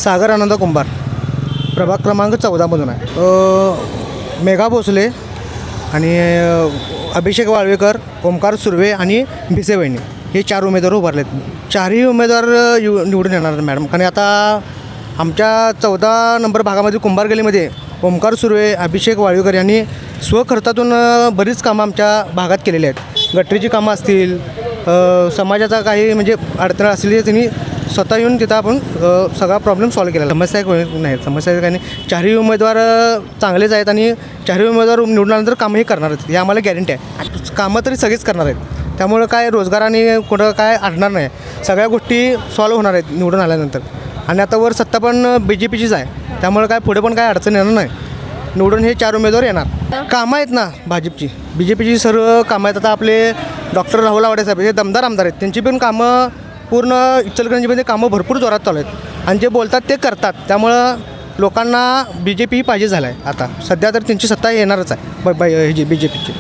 सागर आनंद कुंभार, प्रभाग क्रमांक 14मधून आहे. मेघा भोसले आणि अभिषेक वाळवेकर, ओमकार सुर्वे आणि भिसे वहिनी हे 4 उमेदवार उभारलेत. 4ही उमेदवार निवडून येणार मॅडम. कारण आता आमच्या 14 नंबर भागामध्ये कुंभार गलीमध्ये ओमकार सुर्वे, अभिषेक वाळवेकर यांनी स्वखर्चातून बरीच कामं आमच्या भागात केलेली आहेत. गटरीची कामं असतील, समाजाचा काही म्हणजे अडथळा असलेली त्यांनी स्वतः येऊन तिथं आपण सगळा प्रॉब्लेम सॉल्व्ह केला. समस्या नाही, समस्या काही नाही. 4ही उमेदवार चांगलेच आहेत आणि 4ही उमेदवार निवडून आल्यानंतर कामंही करणार आहेत, हे आम्हाला गॅरंटी आहे. कामं तरी सगळीच करणार आहेत, त्यामुळं काय रोजगाराने कुठं काय अडणार नाही. सगळ्या गोष्टी सॉल्व्ह होणार आहेत निवडून आल्यानंतर. आणि आता वर सत्ता पण BJPचीच आहे, त्यामुळे काय पुढे पण काय अडचण येणार नाही. निवडून हे 4 उमेदवार येणार. कामं आहेत ना भाजपची, BJPची सर्व कामं आहेत. आता आपले डॉक्टर राहुल आवाडे साहेब हे दमदार आमदार आहेत, त्यांची पण कामं पूर्ण इचलकरंजीमध्ये कामं भरपूर जोरात चालू आहेत आणि जे बोलतात ते करतात. त्यामुळं लोकांना BJP पाहिजे झालं आहे. आता सध्या तर त्यांची सत्ता येणारच आहे BJPची.